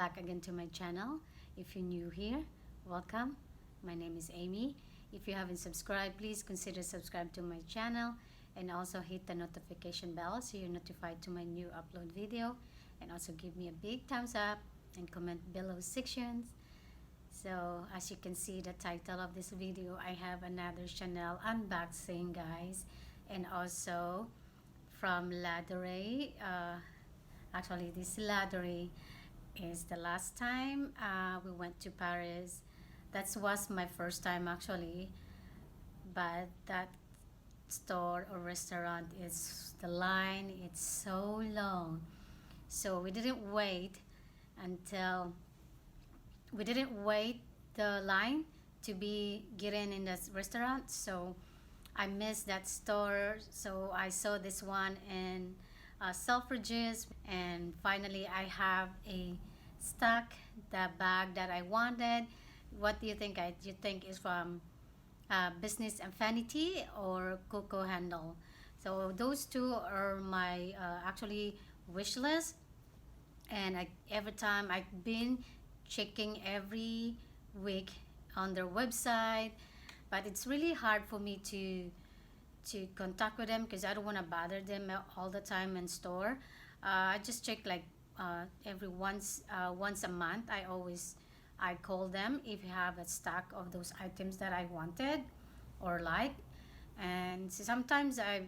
back again to my channel. If you're new here, welcome. My name is Amy. If you haven't subscribed, please consider subscribe to my channel and also hit the notification bell so you're notified to my new upload video, and also give me a big thumbs up and comment below sections. So as you can see the title of this video, I have another Chanel unboxing, guys, and also from Laduree. Actually, this Laduree is the last time we went to Paris. That was my first time actually, but that store or restaurant is the line, it's so long, so we didn't wait the line to be getting in this restaurant, so I missed that store. So I saw this one in Selfridges, and finally I have a stock the bag that I wanted. What do you think? Do you think is from Business Affinity or Coco handle? So those two are my actually wish list, and every time I've been checking every week on their website, but it's really hard for me to contact with them because I don't want to bother them all the time in store. I just check like every once a month. I call them if you have a stock of those items that I wanted or like, and sometimes I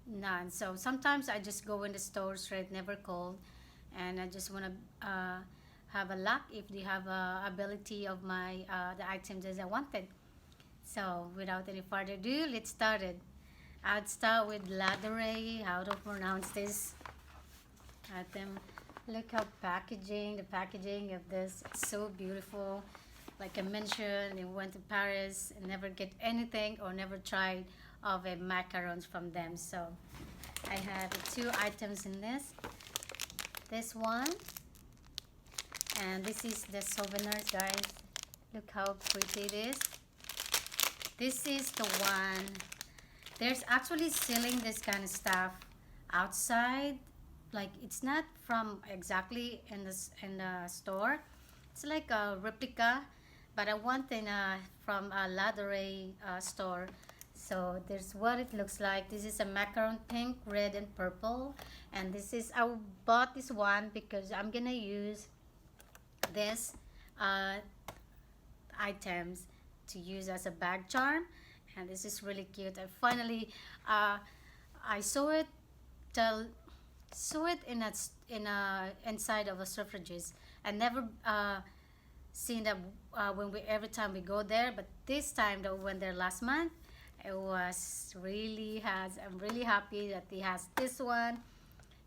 none. So sometimes I just go in the store straight, never call, and I just want to have a luck if they have a ability of my the items as I wanted. So without any further ado, let's start it. I'd start with Laduree. How to pronounce this item? Look how the packaging of this is so beautiful. Like I mentioned, I went to Paris and never get anything or never tried of a macarons from them. So I have two items in this. This one, and this is the souvenirs, guys. Look how pretty it is. This is the one. There's actually selling this kind of stuff outside. Like it's not from exactly in the store. It's like a replica, but I want in from a Laduree store. So there's what it looks like. This is a macaroon, pink, red, and purple. And this is, I bought this one because I'm gonna use this items to use as a bag charm, and this is really cute. I finally I saw it in a inside of a suffrages. I never seen that when we every time we go there, but this time that we went there last month, it was really I'm really happy that he has this one.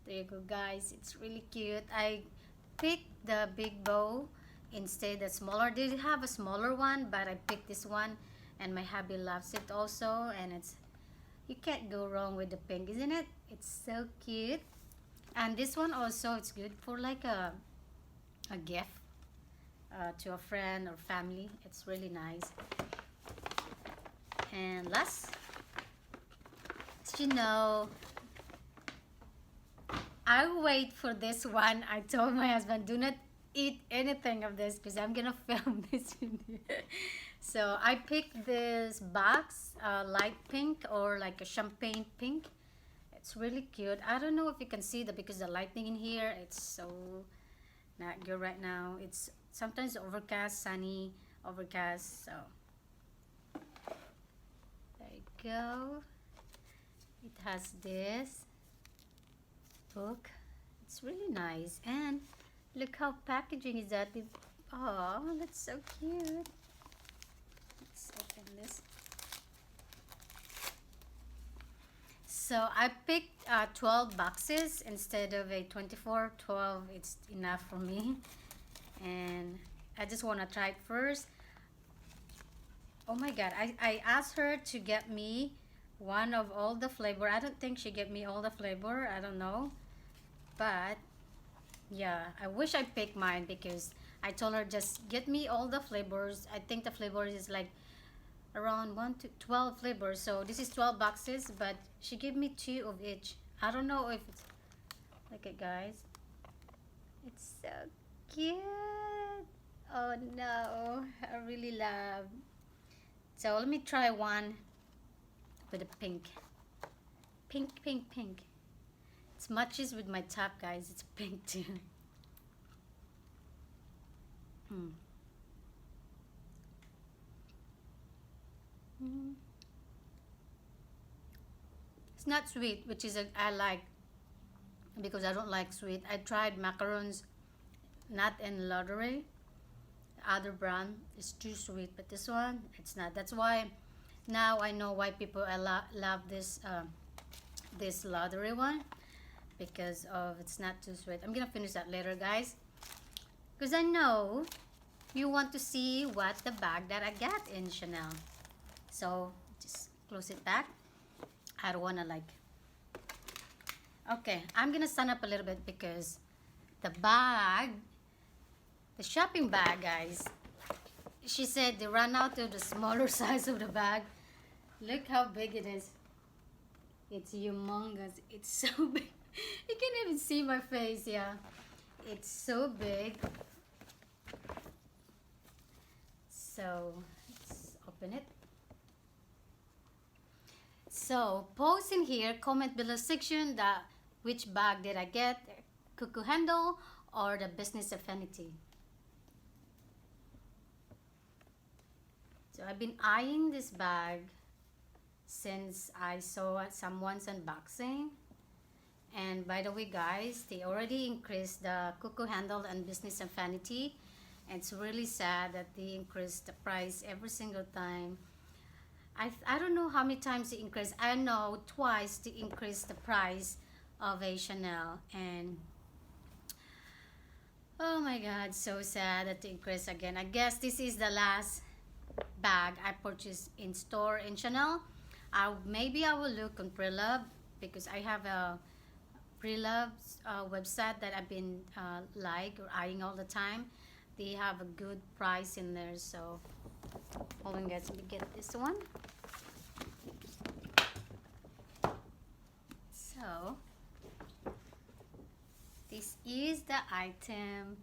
There you go, guys. It's really cute. I picked the big bow instead the smaller. They have a smaller one, but I picked this one, and my hubby loves it also, and it's, you can't go wrong with the pink, isn't it? It's so cute. And this one also, it's good for like a gift to a friend or family. It's really nice. And last, as you know, I wait for this one. I told my husband, do not eat anything of this because I'm gonna film this video. So I picked this box, light pink or like a champagne pink. It's really cute. I don't know if you can see that because the lighting in here, it's so not good right now. It's sometimes overcast, sunny, overcast. So there you go. It has this book. It's really nice, and look how packaging is that. Oh, that's so cute. Let's open this. So I picked 12 boxes instead of a 24. 12, it's enough for me, and I just want to try it first. Oh my god, I asked her to get me one of all the flavor. I don't think she gave me all the flavor, I don't know, but yeah, I wish I picked mine because I told her just get me all the flavors. I think the flavor is like around 1 to 12 flavors, so this is 12 boxes, but she gave me 2 of each. I don't know if it's, look at guys, it's so cute. Oh no, I really love. So let me try one with a pink. Pink, pink, pink. It matches with my top, guys. It's pink too. Hmm. Mm. It's not sweet, which is I like because I don't like sweet. I tried macaroons, not in Laduree. Other brand is too sweet, but this one it's not. That's why now I know why people love this Laduree one because of it's not too sweet. I'm gonna finish that later, guys, because I know you want to see what the bag that I got in Chanel. So just close it back. I don't wanna like. Okay, I'm gonna stand up a little bit because the bag, the shopping bag, guys, she said they ran out of the smaller size of the bag. Look how big it is. It's humongous. It's so big. You can't even see my face. Yeah, it's so big. So let's open it. So post in here, comment below section that which bag did I get, Coco handle or the business Affinity. So I've been eyeing this bag since I saw someone's unboxing. And by the way, guys, they already increased the Coco handle and business Affinity. And it's really sad that they increase the price every single time. I don't know how many times they increase. I know twice they increased the price of a Chanel. And oh my god, so sad that they increase again. I guess this is the last bag I purchased in store in Chanel. Maybe I will look on Prelove because I have a Prelove website that I've been like or eyeing all the time. They have a good price in there. So hold on, guys, let me get this one. So this is the item.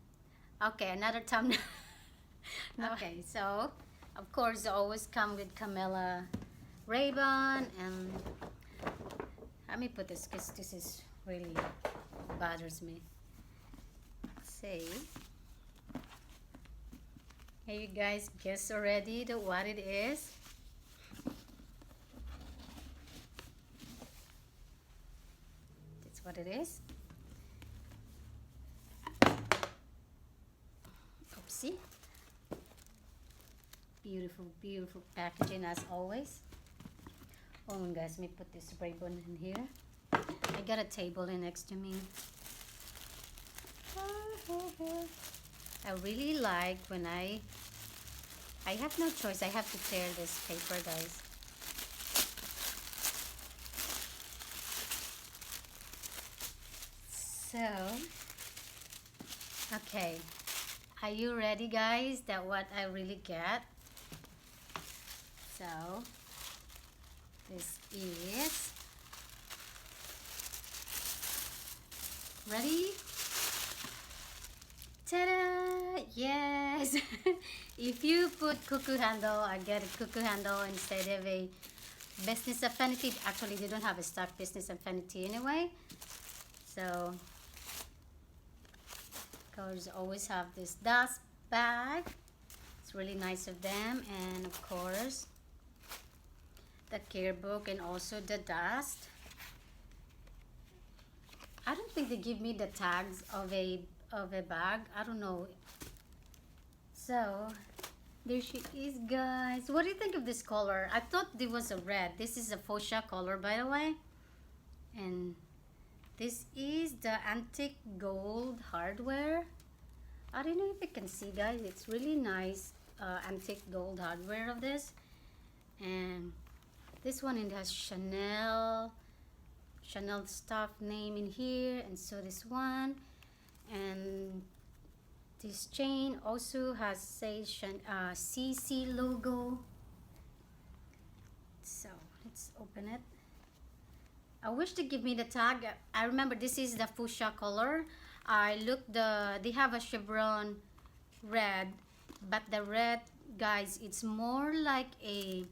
Okay, another thumbnail. Okay, so of course they always come with Camilla Ray-Ban, and let me put this because this is really bothers me. Say, can you guys guess already what it is? That's what it is. Oopsie. Beautiful, beautiful packaging as always. Oh my guys, let me put this ribbon in here. I got a table in next to me. I really like when I have no choice. I have to tear this paper, guys. So, okay. Are you ready, guys? That what I really get? So, this is ready. Ta-da! Yes. If you put Coco handle, I get a Coco handle instead of a business Affinity. Actually, they don't have a stock business Affinity anyway. So, colors always have this dust bag. It's really nice of them, and of course the care book and also the dust. I don't think they give me the tags of a bag. I don't know. So there she is, guys. What do you think of this color? I thought there was a red. This is a fuchsia color, by the way. And this is the antique gold hardware. I don't know if you can see, guys. It's really nice antique gold hardware of this. And this one, it has Chanel stuff name in here, and so this one, and this chain also has say CC logo. So let's open it. I wish to give me the tag. I remember this is the fuchsia color. I looked they have a chevron red, but the red, guys, it's more like a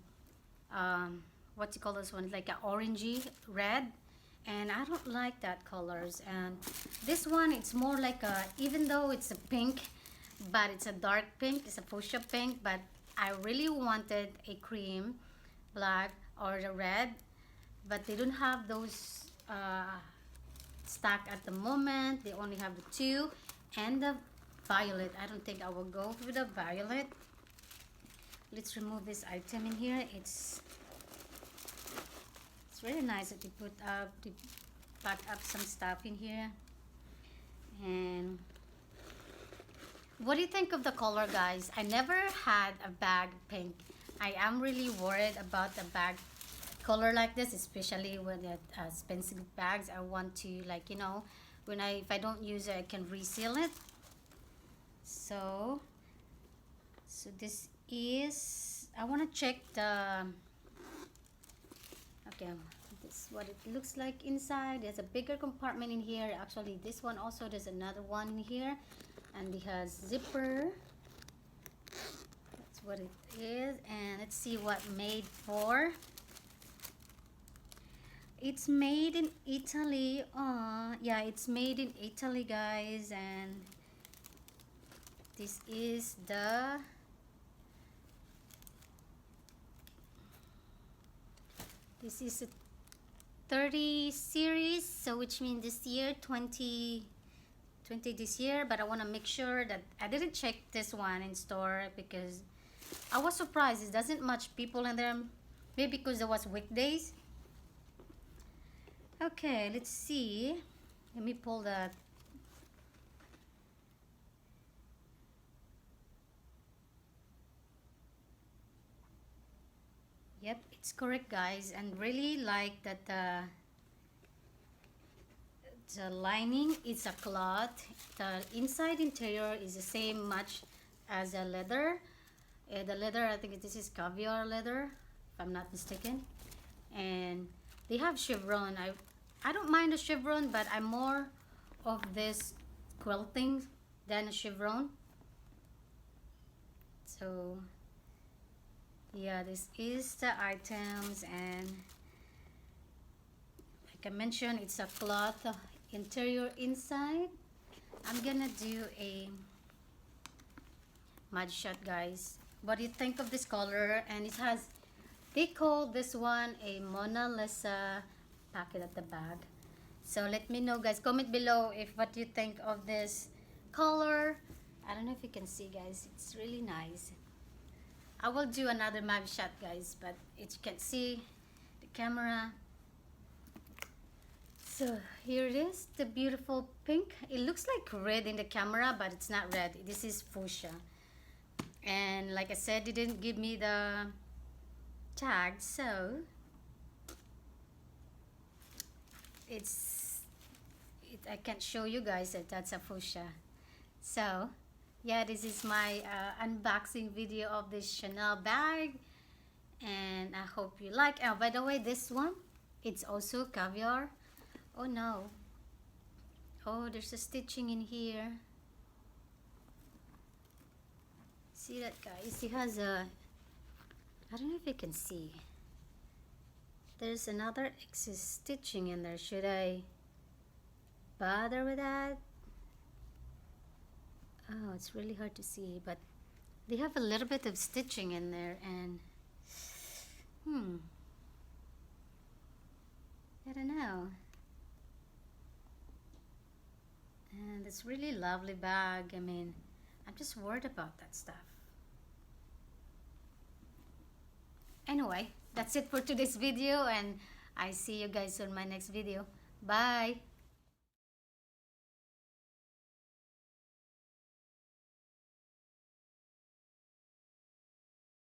what you call this one, like a orangey red, and I don't like that colors. And this one, it's more like a, even though it's a pink, but it's a dark pink, it's a fuchsia pink, but I really wanted a cream black or the red, but they don't have those stock at the moment. They only have the two and the violet. I don't think I will go with the violet. Let's remove this item in here. It's really nice that they put up, they pack up some stuff in here. And what do you think of the color, guys? I never had a bag pink. I am really worried about the bag color like this, especially with the expensive bags. I want to, like, you know, when if I don't use it, I can reseal it. So this is, I want to check the, okay, this is what it looks like inside. There's a bigger compartment in here. Actually, this one also, there's another one in here, and it has zipper. That's what it is. And let's see what made for. It's made in Italy. Yeah, it's made in Italy, guys. And this is the, this is a 30 series, so which means this year 20 this year. But I want to make sure that I didn't check this one in store because I was surprised it doesn't much people in there, maybe because there was weekdays. Okay, let's see, let me pull that. Yep, it's correct, guys. And really like that the lining is a cloth. The inside interior is the same much as the leather. The leather, I think this is caviar leather, if I'm not mistaken. And they have chevron. I don't mind the chevron, but I'm more of this quilting than a chevron. So yeah, this is the items, and like I mentioned, it's a cloth interior inside. I'm gonna do a mud shot, guys. What do you think of this color? And it has, they call this one a Mona Lisa packet at the bag. So let me know, guys, comment below if what you think of this color. I don't know if you can see, guys, it's really nice. I will do another map shot, guys, but it, you can see the camera. So here it is, the beautiful pink. It looks like red in the camera, but it's not red. This is fuchsia. And like I said, they didn't give me the tag, so I can't show you guys that that's a fuchsia. So yeah, this is my unboxing video of this Chanel bag, and I hope you like. Oh, by the way, this one, it's also caviar. Oh no, oh, there's a stitching in here. See that, guys? It has a, I don't know if you can see, there's another excess stitching in there. Should I bother with that? Oh, it's really hard to see, but they have a little bit of stitching in there, and I don't know. And it's really lovely bag. I mean, I'm just worried about that stuff. Anyway, that's it for today's video, and I see you guys on my next video. Bye.